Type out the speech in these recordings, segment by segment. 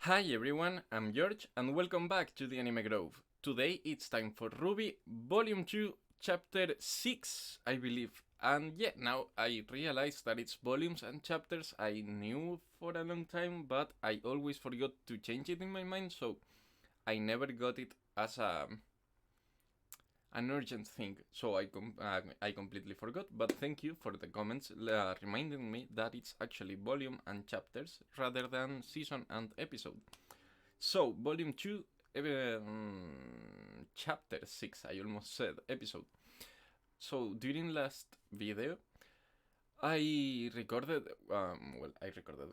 Hi everyone, I'm George and welcome back to the Anime Grove. Today it's time for RWBY Volume 2, Chapter 6, I believe. And yeah, now I realize that it's volumes and chapters I knew for a long time, but I always forgot to change it in my mind, so I never got it as an urgent thing, so I completely forgot. But thank you for the comments reminding me that it's actually volume and chapters rather than season and episode. So volume 2, chapter 6. I almost said episode. So during last video, I recorded.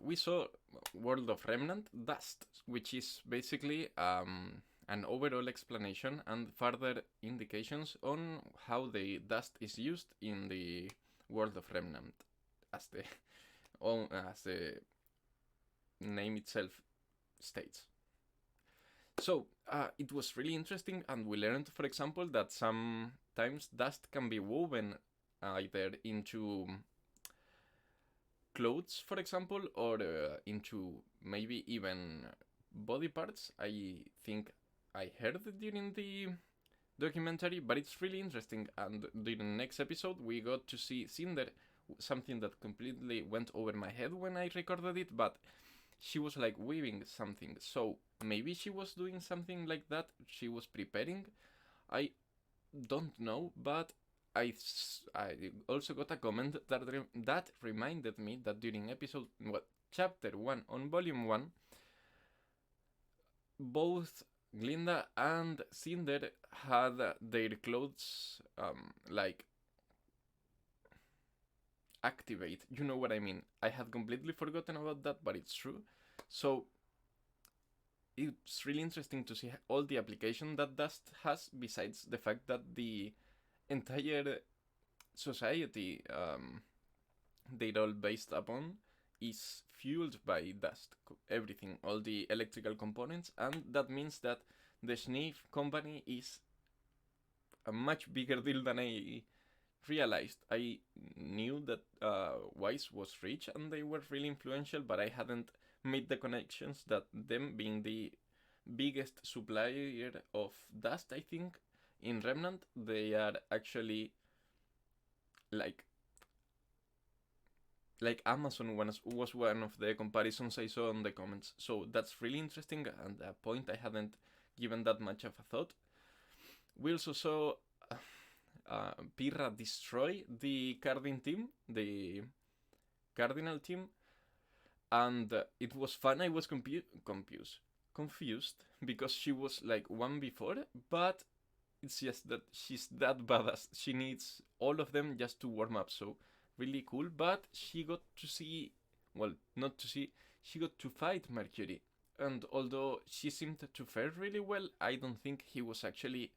We saw World of Remnant Dust, which is basically an overall explanation and further indications on how the dust is used in the World of Remnant, as the as the name itself states. So it was really interesting, and we learned, for example, that sometimes dust can be woven either into clothes, for example, or into maybe even body parts. I think I heard it during the documentary, but it's really interesting. And during the next episode, we got to see Cinder, something that completely went over my head when I recorded it, but she was like weaving something. So maybe she was doing something like that. She was preparing. I don't know, but I also got a comment that reminded me that during chapter 1 on volume 1, both Glinda and Cinder had their clothes like activate. You know what I mean? I had completely forgotten about that, but it's true. So it's really interesting to see all the application that dust has, besides the fact that the entire society they're all based upon is fueled by dust. Everything, all the electrical components, and that means that the Sniff company is a much bigger deal than I realized. I knew that Wise was rich and they were really influential, but I hadn't made the connections that them being the biggest supplier of dust, I think, in Remnant, they are actually like Amazon was one of the comparisons I saw in the comments. So that's really interesting and a point I hadn't given that much of a thought. We also saw Pirra destroy the Cardin team, the Cardinal team, and it was fun. I was confused because she was like one before, but it's just that she's that badass. She needs all of them just to warm up. So really cool. But she got to see, well, not to see, she got to fight Mercury. And although she seemed to fare really well, I don't think he was actually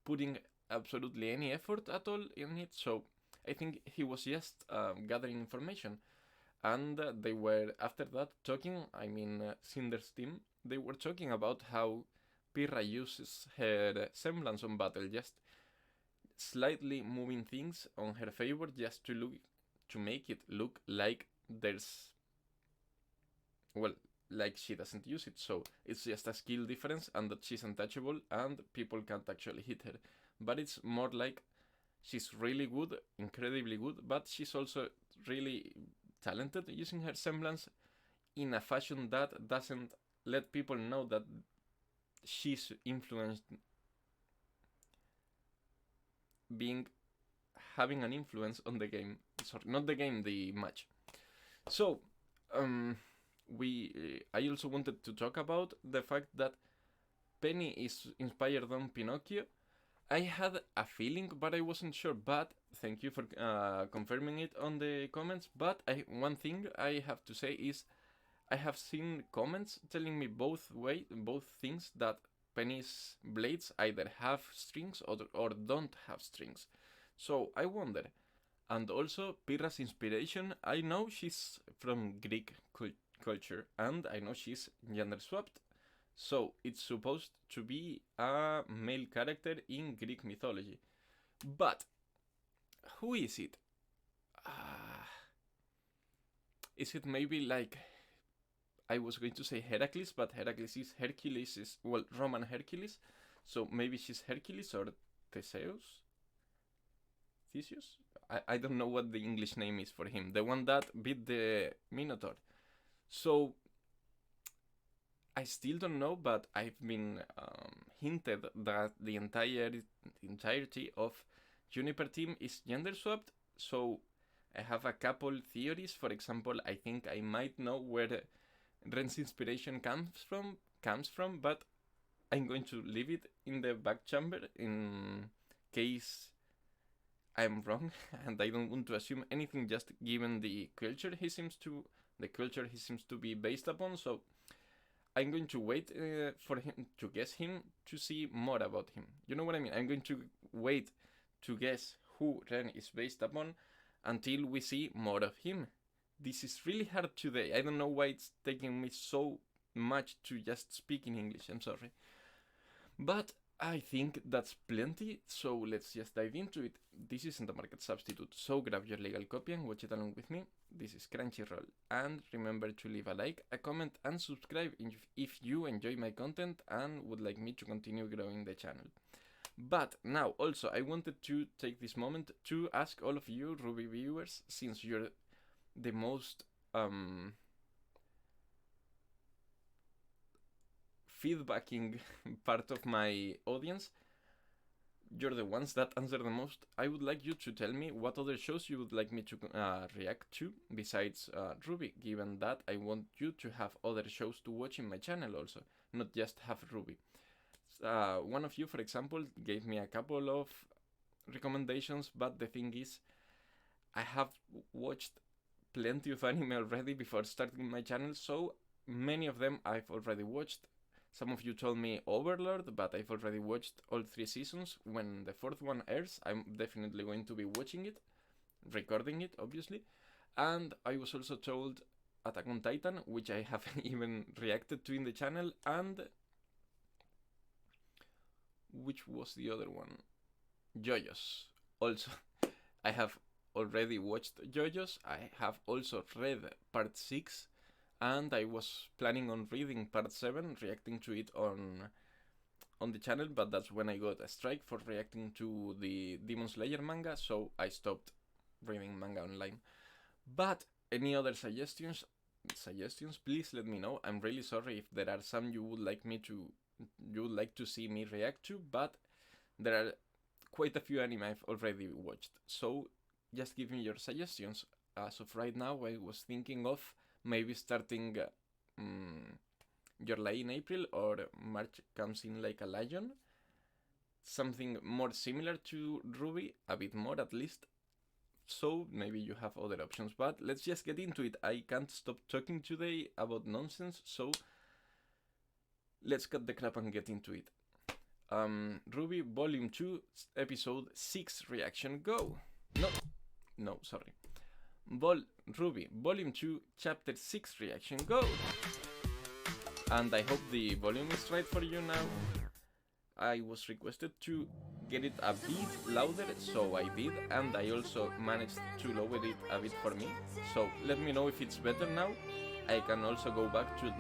putting absolutely any effort at all in it. So I think he was just gathering information. And they were, after that, talking, Cinder's team, they were talking about how Pirra uses her semblance on battle, just slightly moving things on her favor just to make it look like there's, well, like she doesn't use it. So it's just a skill difference and that she's untouchable and people can't actually hit her. But it's more like she's really good, incredibly good, but she's also really talented using her semblance in a fashion that doesn't let people know that she's influenced, having an influence on the game. Sorry, not the game, the match. So I also wanted to talk about the fact that Penny is inspired on Pinocchio. I had a feeling, but I wasn't sure. But thank you for confirming it on the comments. But one thing I have to say is, I have seen comments telling me both things, that Penny's blades either have strings or don't have strings. So I wonder. And also, Pirra's inspiration, I know she's from Greek culture, and I know she's gender swapped. So it's supposed to be a male character in Greek mythology. But who is it? Is it maybe like I was going to say Heracles, but Heracles is Hercules, is, well, Roman Hercules. So maybe she's Hercules or Theseus? Theseus? I don't know what the English name is for him. The one that beat the Minotaur. So I still don't know, but I've been hinted that the entirety of Juniper team is gender swapped. So I have a couple theories. For example, I think I might know where Ren's inspiration comes from, but I'm going to leave it in the back chamber in case I'm wrong, and I don't want to assume anything just given the culture he seems to be based upon. So I'm going to wait for him to guess him to see more about him. You know what I mean? I'm going to wait to guess who Ren is based upon until we see more of him. This is really hard today. I don't know why it's taking me so much to just speak in English. I'm sorry. But I think that's plenty, so let's just dive into it. This isn't a market substitute, so grab your legal copy and watch it along with me. This is Crunchyroll, and remember to leave a like, a comment, and subscribe if you enjoy my content and would like me to continue growing the channel. But now, also, I wanted to take this moment to ask all of you RWBY viewers, since you're the most feedbacking part of my audience, you're the ones that answer the most. I would like you to tell me what other shows you would like me to react to besides RWBY, given that I want you to have other shows to watch in my channel also, not just have RWBY. One of you, for example, gave me a couple of recommendations, but the thing is, I have watched plenty of anime already before starting my channel, so many of them I've already watched. Some of you told me Overlord, but I've already watched all 3 seasons. When the 4th one airs, I'm definitely going to be watching it, recording it, obviously. And I was also told Attack on Titan, which I haven't even reacted to in the channel, and which was the other one? JoJo's. Also, I have already watched JoJo's. I have also read part 6. And I was planning on reading part 7, reacting to it on the channel, but that's when I got a strike for reacting to the Demon Slayer manga, so I stopped reading manga online. But any other suggestions, please let me know. I'm really sorry if there are some you would like to see me react to, but there are quite a few anime I've already watched. So just give me your suggestions. As of right now, I was thinking of maybe starting Your Lie in April, or March Comes in Like a Lion. Something more similar to RWBY, a bit more at least. So maybe you have other options, but let's just get into it. I can't stop talking today about nonsense, so let's cut the crap and get into it. RWBY Volume 2, Episode 6 reaction, go! No, sorry. RWBY Volume 2 Chapter 6 reaction, go! And I hope the volume is right for you now. I was requested to get it a bit louder, so I did, and I also managed to lower it a bit for me. So let me know if it's better now. I can also go back to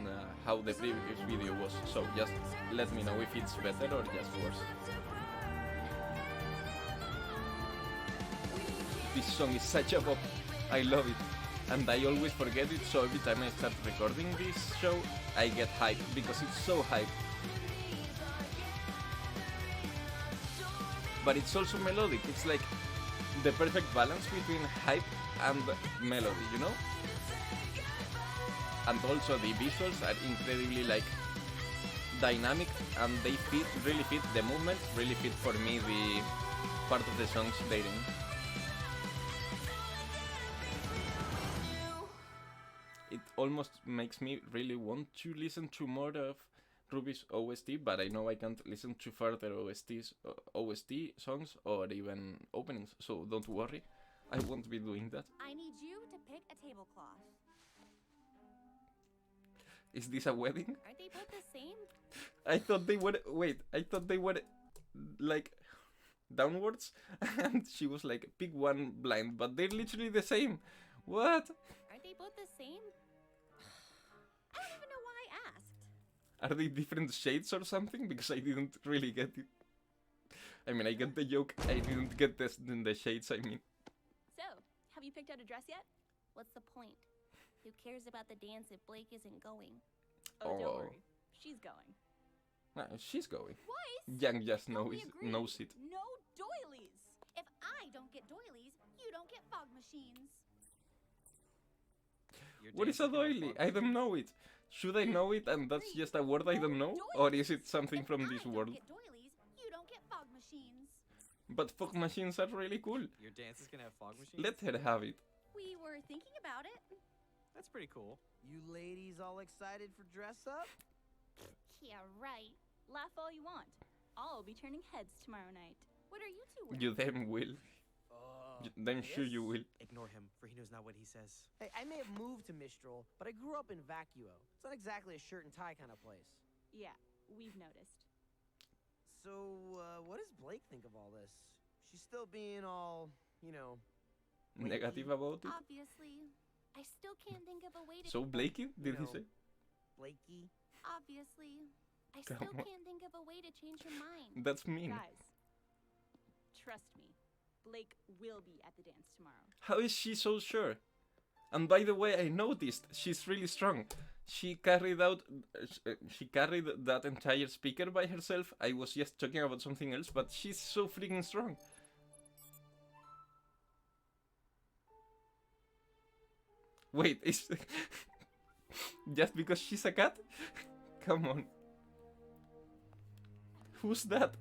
how the previous video was, so just let me know if it's better or just worse. This song is such a bop. I love it, and I always forget it, so every time I start recording this show, I get hyped, because it's so hyped. But it's also melodic, it's like the perfect balance between hype and melody, you know? And also the visuals are incredibly like dynamic, and they really fit the movement, really fit for me the part of the songs they're in. It almost makes me really want to listen to more of RWBY's OST, but I know I can't listen to further OST songs or even openings, so don't worry, I won't be doing that. I need you to pick a tablecloth. Is this a wedding? Aren't they both the same? I thought they were like downwards, and she was like, pick one blind, but they're literally the same. What? Aren't they both the same? I don't Are they different shades or something? Because I didn't really get it. I mean, I get the joke. I didn't get this in the shades, I mean. So, have you picked out a dress yet? What's the point? Who cares about the dance if Blake isn't going? Oh, Oh. don't worry. She's going. She's going. Twice? Young just Thought we knows, agreed. knows it. No doilies. If I don't get doilies, you don't get fog machines. What is a doily? I don't know it. Should I know it and that's just a word I don't know? Or is it something If from I this don't world? get doilies, you don't get fog machines. But fog machines are really cool. Your dance is gonna have fog machines? Let her have it. We were thinking about it. That's pretty cool. You ladies all excited for dress up? Yeah, right. Laugh all you want. I'll be turning heads tomorrow night. What are you two wearing? You then will. Then sure you will. Ignore him, for he knows not what he says. Hey, I may have moved to Mistral, but I grew up in Vacuo. It's not exactly a shirt and tie kind of place. Yeah, we've noticed. So, what does Blake think of all this? She's still being all, you know... Negative about it? Obviously. I still can't think of a way to... So Blakey, did he know. say? Blakey? Obviously. I Come still on. can't think of a way to change her mind. That's mean. Guys, trust me. Blake will be at the dance tomorrow. How is she so sure? And by the way, I noticed she's really strong. She carried that entire speaker by herself. I was just talking about something else, but she's so freaking strong. Wait, is just because she's a cat? Come on. Who's that?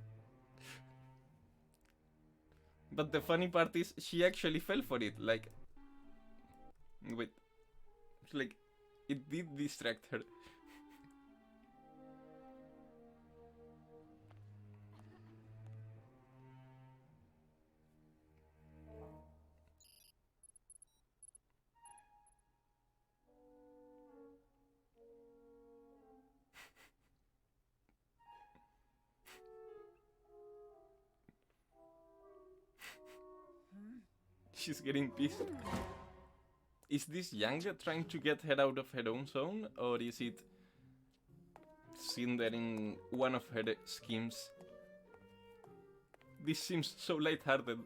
But the funny part is, she actually fell for it. Like, wait, like, it did distract her. She's getting pissed. Is this Younger trying to get her out of her own zone, or is it Cinder in one of her schemes? This seems so lighthearted,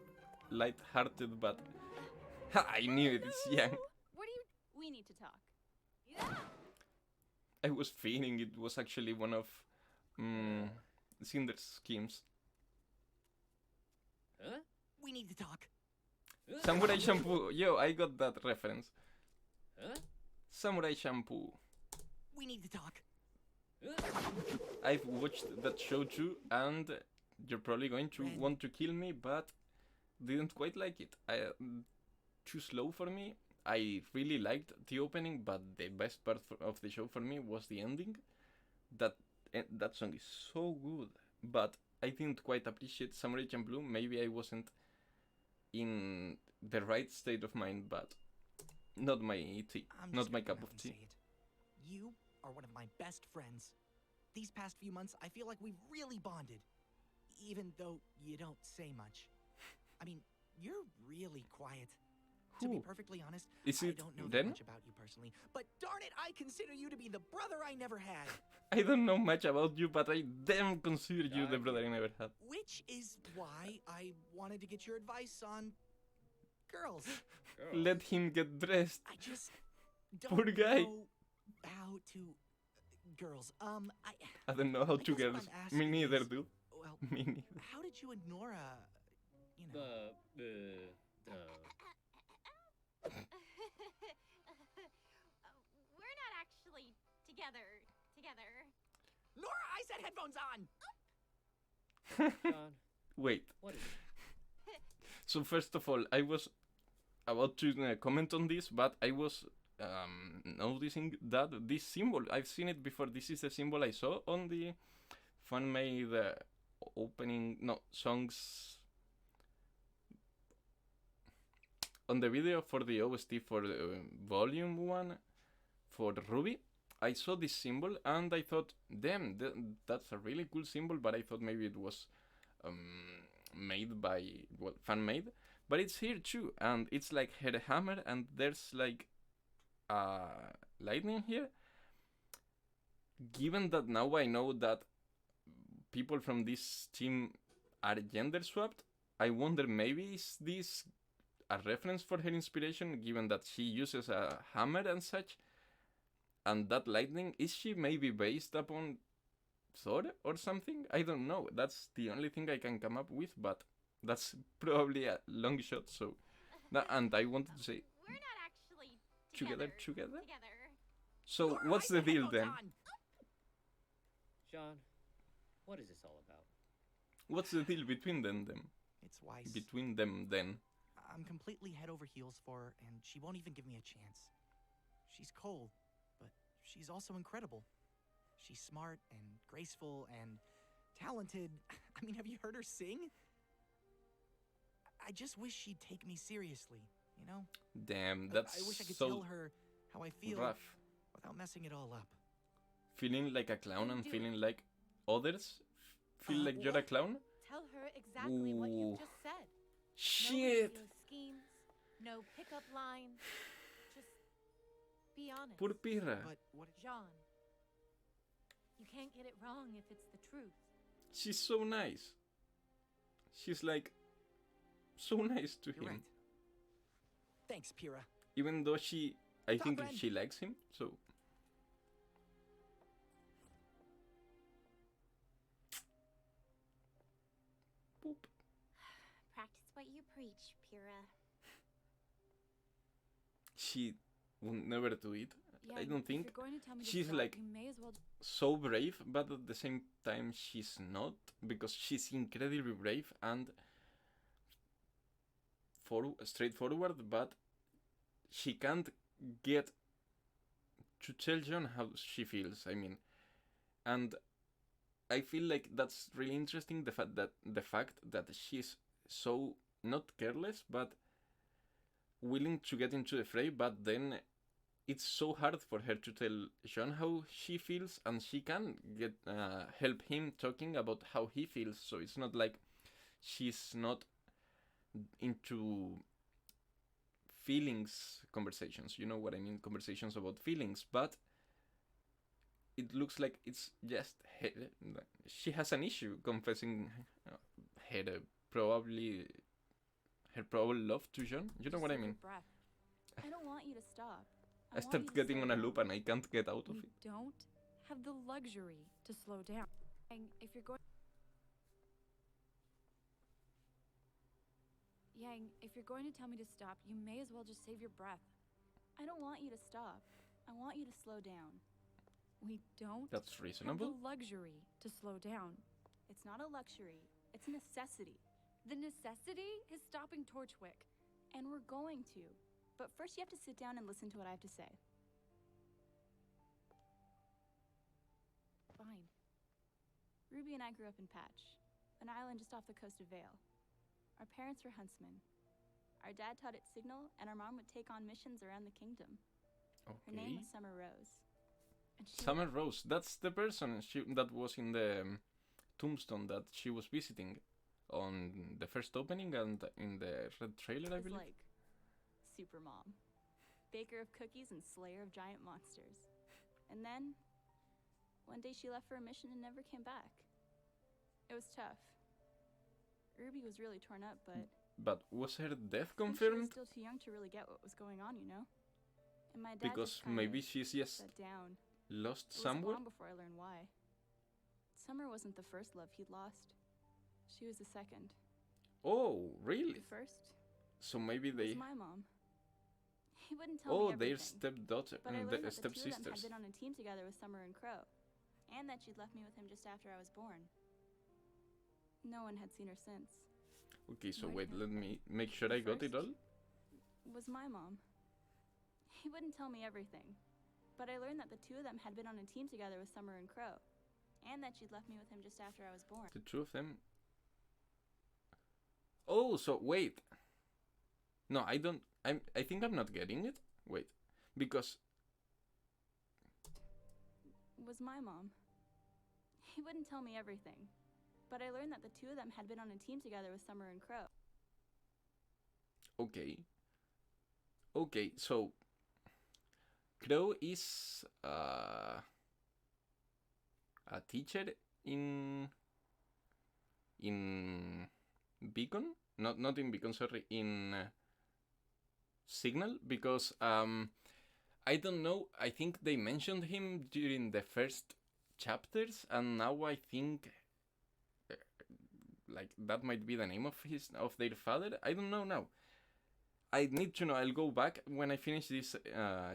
but ha, I knew it. It's Yang. What do you... We need to talk. I was feeling it was actually one of Cinder's schemes. Huh? We need to talk. Samurai Shampoo. Yo, I got that reference. Huh? Samurai Shampoo. We need to talk. I've watched that show too, and you're probably going to want to kill me, but didn't quite like it. Too slow for me. I really liked the opening, but the best part of the show for me was the ending. That song is so good, but I didn't quite appreciate Samurai Champloo. Maybe I wasn't in the right state of mind, but not my tea, not my cup of tea. You are one of my best friends. These past few months, I feel like we've really bonded, even though you don't say much. I mean, you're really quiet. To be Who? perfectly honest, Is I it don't know that then? much about you personally, but darn it, I consider you to be the brother I never had. I don't know much about you, but I damn consider you the brother I never had. Which is why I wanted to get your advice on girls. Let him get dressed. I just Poor don't guy. know how to girls. I don't know how to guess what girls. I'm asking Me neither, is- dude. Well, Me neither. how did you and Nora, you know? We're not actually together. Nora, I said headphones on! John, Wait. what is it? So first of all, I was about to comment on this, but I was noticing that this symbol, I've seen it before. This is the symbol I saw on the fan-made songs on the video for the OST for Volume 1 for RWBY. I saw this symbol and I thought, damn, that's a really cool symbol, but I thought maybe it was made by, well, fan-made. But it's here too, and it's like her hammer, and there's like lightning here. given that now I know that people from this team are gender swapped, I wonder maybe is this a reference for her inspiration, given that she uses a hammer and such, and that lightning, is she maybe based upon Thor or something? I don't know. That's the only thing I can come up with, but that's probably a long shot. So, and I wanted to say We're not actually together. together. So what's the deal then? Sean, what is this all about? What's the deal between them? It's Weiss. Between them then. I'm completely head over heels for her, and she won't even give me a chance. She's cold, but she's also incredible. She's smart and graceful and talented. I mean, have you heard her sing? I just wish she'd take me seriously, you know? Damn, that's I wish I could so tell her how I feel rough. without messing it all up. Feeling like a clown and Do feeling like others feel like you're a what? clown? Tell her exactly what you Ooh. just said. Shit! No schemes, no pickup lines. Just be honest. Poor Pira. But what? Jean, you can't get it wrong if it's the truth. She's so nice. She's like so nice to You're him. right. Thanks, Pira. Even though I think Friend. she likes him, so. Boop. Practice what you preach, Pyrrha. She would never do it. I don't think. She's like you may as well. so brave, but at the same time she's not, because she's incredibly brave and straightforward, but she can't get to tell John how she feels. I mean, and I feel like that's really interesting. The fact that she's so not careless, but willing to get into the fray, but then it's so hard for her to tell John how she feels, and she can get help him talking about how he feels. So it's not like she's not into feelings conversations. You know what I mean? Conversations about feelings, but it looks like it's just her. She has an issue confessing her probably her probable love to John. You know what I mean? I don't want you to stop. I start getting on a loop and I can't get out of We it. don't have the luxury to slow down. And if you're going Yang, if you're going to tell me to stop, you may as well just save your breath. I don't want you to stop. I want you to slow down. We don't That's have reasonable. the luxury to slow down. It's not a luxury. It's a necessity. The necessity is stopping Torchwick. And we're going to. But first you have to sit down and listen to what I have to say. Fine. Ruby and I grew up in Patch, an island just off the coast of Vale. Our parents were huntsmen. Our dad taught at Signal, and our mom would take on missions around the kingdom. Her name Okay. was Summer Rose. And she Summer Rose. That's the person that was in the tombstone that she was visiting on the first opening and in the red trailer, I was believe. like super mom, baker of cookies and slayer of giant monsters. And then one day she left for a mission and never came back. It was tough. Ruby was really torn up, but But was her death I think she was confirmed? still too young to really get what was going on, you know. And my dad Because just kinda maybe she's just shut down. lost It wasn't somewhere. long before I learned why. Summer wasn't the first love he'd lost. She was the second. Oh, really? The first So maybe was they. my mom. He wouldn't tell Oh, me their everything. stepdaughter, But I learned that the two of them had stepsisters. been on a team together with Summer and Crow, and that she'd left me with him just after I was born. No one had seen her since. Okay, so Right wait, here. let me make sure I got it all. Was my mom. He wouldn't tell me everything, but I learned that the two of them had been on a team together with Summer and Crow, and that she'd left me with him just after I was born. The two of them. Oh, so wait. No, I don't. I think I'm not getting it. Wait, because Was my mom. He wouldn't tell me everything, but I learned that the two of them had been on a team together with Summer and Crow. okay. Okay, so Crow is a teacher in Beacon, not in Beacon, sorry, in Signal, because I don't know. I think they mentioned him during the first chapters, and now I think like that might be the name of their father. I don't know now. I need to know. I'll go back when I finish this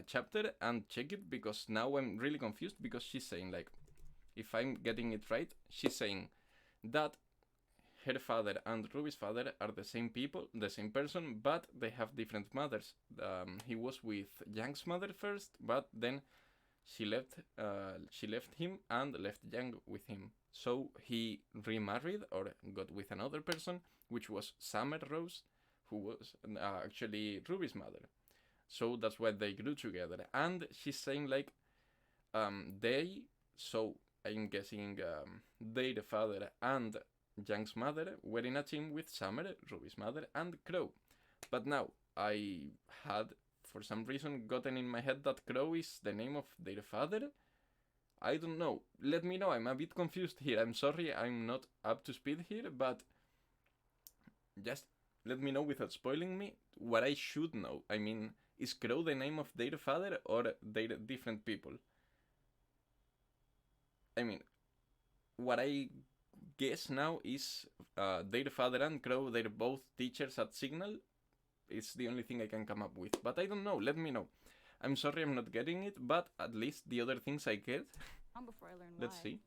chapter and check it, because now I'm really confused, because she's saying, like, if I'm getting it right, she's saying that her father and Ruby's father are the same people, the same person, but they have different mothers. He was with Young's mother first, but then she left him and left Young with him. So he remarried or got with another person, which was Summer Rose, who was actually Ruby's mother. So that's why they grew together. And she's saying, like, so I'm guessing their father and Young's mother were in a team with Summer, Ruby's mother, and Crow. But now I had, for some reason, gotten in my head that Crow is the name of their father. I don't know. Let me know. I'm a bit confused here. I'm sorry, I'm not up to speed here, but just let me know without spoiling me what I should know. I mean, is Crow the name of their father, or they're different people? I mean, what I guess now is their father and Crow, they're both teachers at Signal. It's the only thing I can come up with. But I don't know. Let me know. I'm sorry I'm not getting it, but at least the other things I get. Before I learned Let's why. see.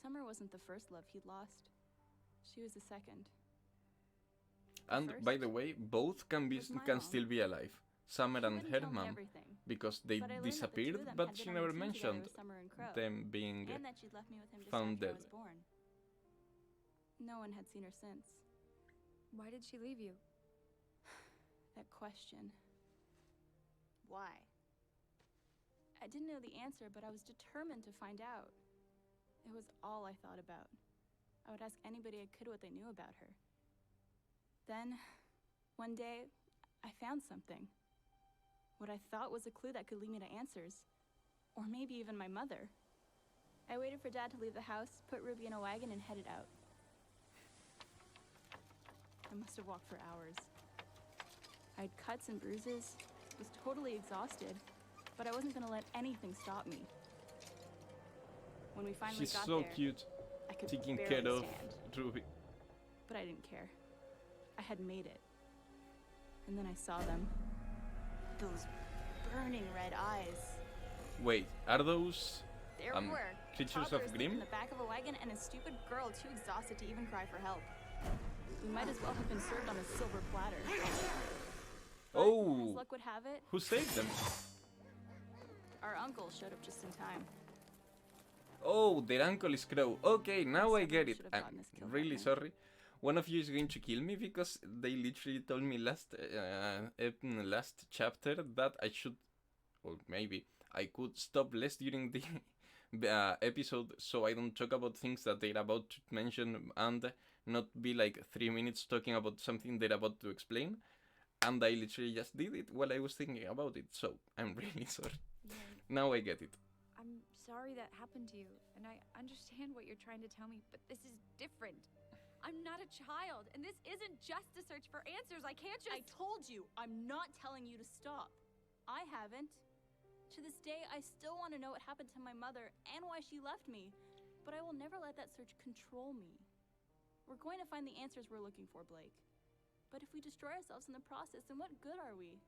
Summer wasn't the first love he'd lost. She was the second. And First by the way, both can was my can mom. still be alive. Summer She and wouldn't her tell me mom, everything, because they but I learned that the two disappeared, of them but had she been on a never team together mentioned with Summer and Crow, them being and that she'd left me with him just found after I dead. was born. No one had seen her since. Why did she leave you? That question. Why? I didn't know the answer, but I was determined to find out. It was all I thought about. I would ask anybody I could what they knew about her. Then, one day, I found something. What I thought was a clue that could lead me to answers. Or maybe even my mother. I waited for Dad to leave the house, put Ruby in a wagon, and headed out. I must have walked for hours. I had cuts and bruises, was totally exhausted, but I wasn't gonna let anything stop me. When we finally She's got so there, cute, I could taking barely care of stand, Ruby. but I didn't care. I had made it. And then I saw them. Those burning red eyes. Wait, are those There we were. creatures Toddler of asleep Grimm? in the back of a wagon, and a stupid girl too exhausted to even cry for help. We might as well have been served on a silver platter. But, Oh, as luck would have it, who saved them? our uncle showed up just in time. Oh, their uncle is Crow. Okay, now I Someone get it. should have gotten I'm us killed really that night. sorry. One of you is going to kill me, because they literally told me last chapter that I should, or maybe I could stop less during the episode, so I don't talk about things that they're about to mention and not be like 3 minutes talking about something they're about to explain. And I literally just did it while I was thinking about it, so I'm really sorry. Yeah, Now I get it. I'm sorry that happened to you, and I understand what you're trying to tell me, but this is different. I'm not a child, and this isn't just a search for answers. I can't just— I told you, I'm not telling you to stop. I haven't. To this day, I still want to know what happened to my mother and why she left me, but I will never let that search control me. We're going to find the answers we're looking for, Blake. But if we destroy ourselves in the process, then what good are we?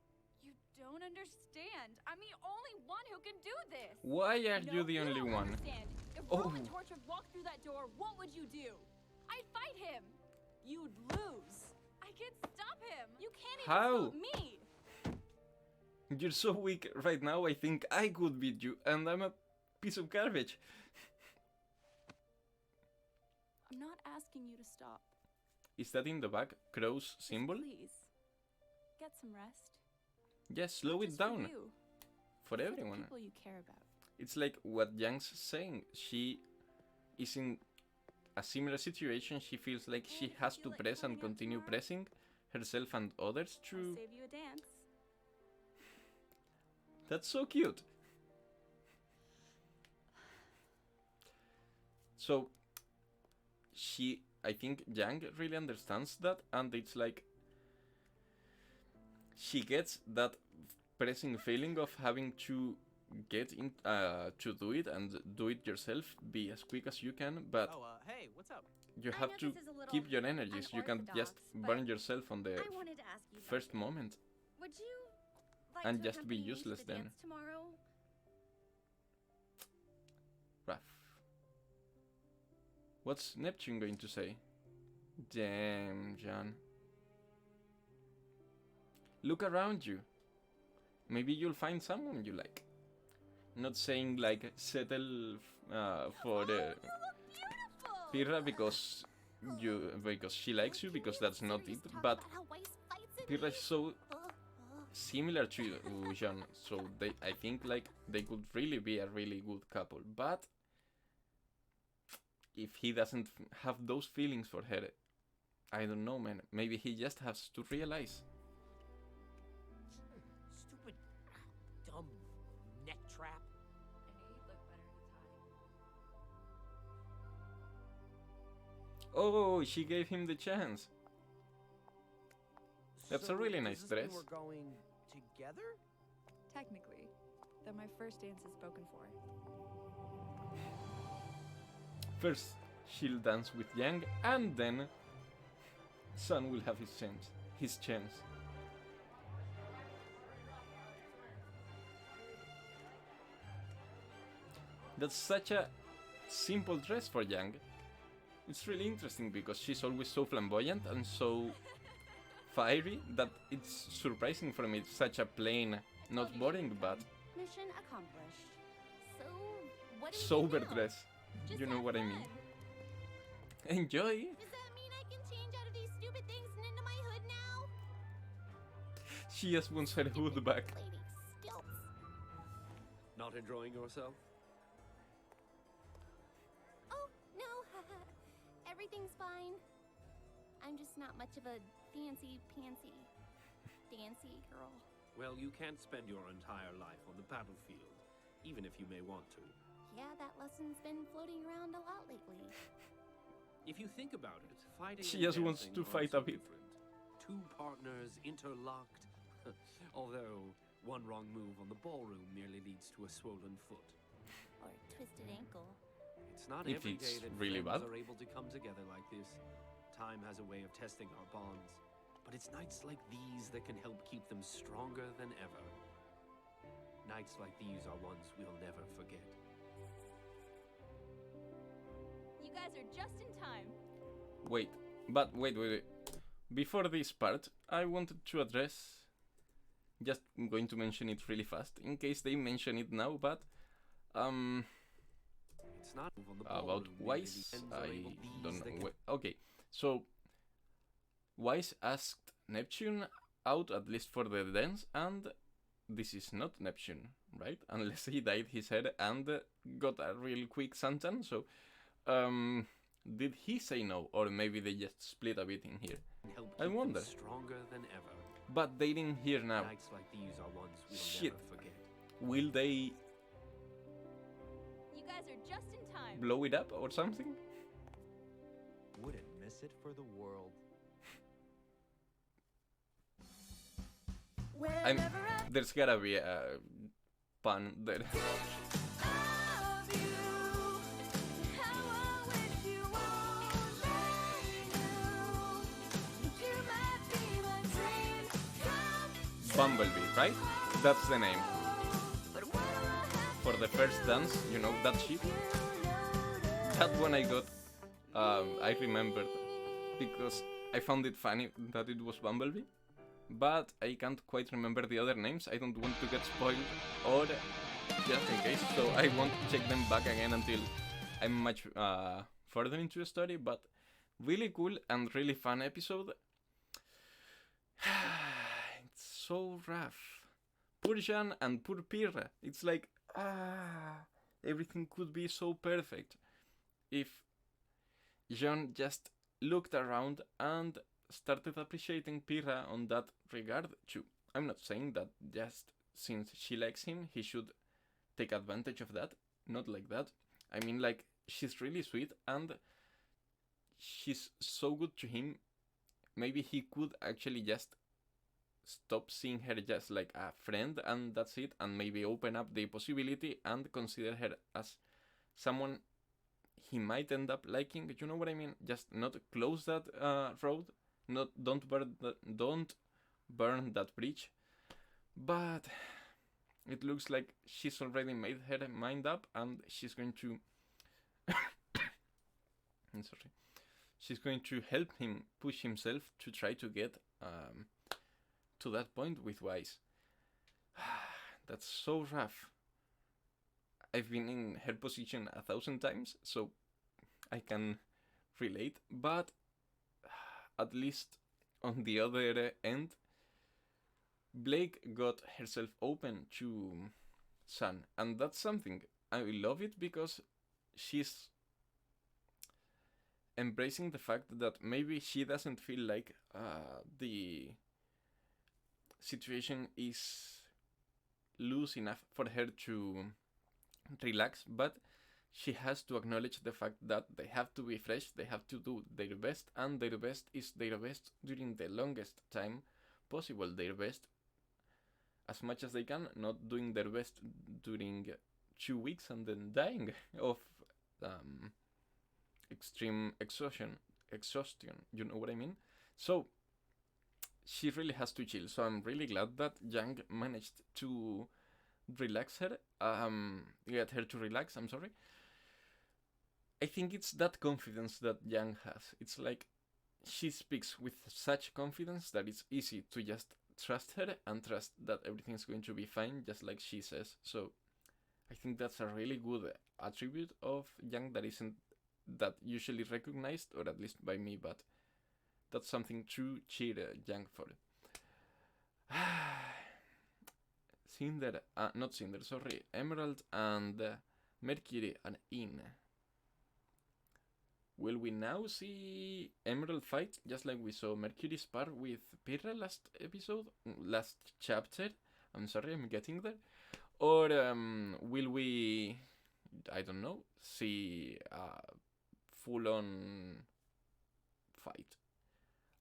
You don't understand. I'm the only one who can do this. Why are No, you the only don't one? Understand. If Oh. Roman Torchwood walked through that door, what would you do? I'd fight him. You'd lose. I can't stop him. You can't even How? stop me. You're so weak right now, I think I could beat you, and I'm a piece of garbage. I'm not asking you to stop. Is that in the back Crow's Just symbol? please, get some rest. Yes, slow Not it just down For you, for for everyone. the people you care about. It's like what Young's saying. She is in a similar situation. She feels like she And has would to you like press and coming out continue tomorrow? pressing herself and others I'll through. save you a dance. That's so cute. So I think Yang really understands that, and it's like she gets that pressing feeling of having to get in to do it and do it yourself, be as quick as you can, but Hey, what's up? you I have know to this is a little keep your energies. You can't just unorthodox, burn but yourself on the I wanted to ask you first something. moment Would you like and to just be accompany me to useless the then. dance tomorrow? Rough. What's Neptune going to say? Damn, John. Look around you. Maybe you'll find someone you like. Not saying like settle for the Pirra because she likes you, because that's not it. But Pirra is so similar to Jean, so I think like they could really be a really good couple. But if he doesn't have those feelings for her, I don't know, man. Maybe he just has to realize. Stupid, dumb neck trap. I knew you'd look better in a tie. Oh, she gave him the chance. That's a really nice does this mean dress. We're going together? Technically, though my first dance is spoken for. First, she'll dance with Yang, and then Sun will have his chance. That's such a simple dress for Yang. It's really interesting because she's always so flamboyant and so fiery that it's surprising for me. It's such a plain, not boring, but Mission accomplished. So, what do sober we do now? dress. Just You know have what I fun. mean. Enjoy. Does that mean I can change out of these stupid things and into my hood now? She just wants her hood back. Lady stilts. Not enjoying yourself? Oh, no. Everything's fine. I'm just not much of a fancy-pantsy dancy girl. Well, you can't spend your entire life on the battlefield, even if you may want to. Yeah, that lesson's been floating around a lot lately. If you think about it, fighting She and just wants dancing to aren't fight so a bit. different. Two partners interlocked. Although, one wrong move on the ballroom merely leads to a swollen foot. Or twisted ankle. It's not If every it's day that really friends bad. are able to come together like this. Time has a way of testing our bonds. But it's nights like these that can help keep them stronger than ever. Nights like these are ones we'll never forget. You guys are just in time. Wait. Before this part, I wanted to address. Just I'm going to mention it really fast, in case they mention it now, but It's not on the about ballroom, merely Wise, the ends I are able these don't that know. can Okay, so Wise asked Neptune out, at least for the dance, and this is not Neptune, right? Unless he dyed his hair and got a real quick suntan. So, did he say no, or maybe they just split a bit in here? help I keep them wonder. stronger than ever. But they didn't hear now. Nights like these are ones we'll Shit. never forget. Will they You guys are just in time. blow it up or something? Wouldn't miss it for the world. There's gotta be a pun there. Bumblebee, right? That's the name. For the first dance, you know, that shit. That one I got, I remembered, because I found it funny that it was Bumblebee. But I can't quite remember the other names. I don't want to get spoiled, or just in case, so I won't check them back again until I'm much further into the story. But really cool and really fun episode. It's so rough. Poor Jean and poor Pirra. It's like, everything could be so perfect if Jean just looked around and started appreciating Pirra on that regard too. I'm not saying that just since she likes him, he should take advantage of that. Not like that. I mean, like, she's really sweet and she's so good to him. Maybe he could actually just stop seeing her just like a friend and that's it, and maybe open up the possibility and consider her as someone he might end up liking. You know what I mean? Just not close that road, not don't burn that bridge. But it looks like she's already made her mind up, and she's going to. I'm sorry. She's going to help him push himself to try to get to that point with Wise. That's so rough. I've been in her position 1,000 times, so I can relate. But at least on the other end, Blake got herself open to Sun, and that's something. I love it because she's embracing the fact that maybe she doesn't feel like the situation is loose enough for her to relax, but she has to acknowledge the fact that they have to be fresh, they have to do their best, and their best is their best during the longest time possible. Their best as much as they can, not doing their best during 2 weeks and then dying of extreme exhaustion. You know what I mean? So she really has to chill. So I'm really glad that Yang managed to relax her, get her to relax. I'm sorry. I think it's that confidence that Yang has. It's like she speaks with such confidence that it's easy to just trust her and trust that everything's going to be fine, just like she says. So I think that's a really good attribute of Yang that isn't that usually recognized, or at least by me, but that's something to cheer Yang for. Emerald and Mercury are in. Will we now see Emerald fight just like we saw Mercury spar with Pirra last chapter? I'm sorry, I'm getting there. Or will we, I don't know, see a full-on fight?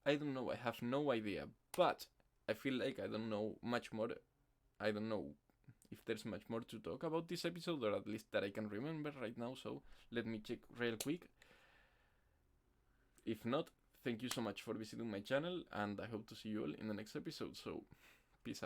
I don't know, I have no idea, but I feel like I don't know much more. I don't know if there's much more to talk about this episode, or at least that I can remember right now, so let me check real quick. If not, thank you so much for visiting my channel, and I hope to see you all in the next episode. So,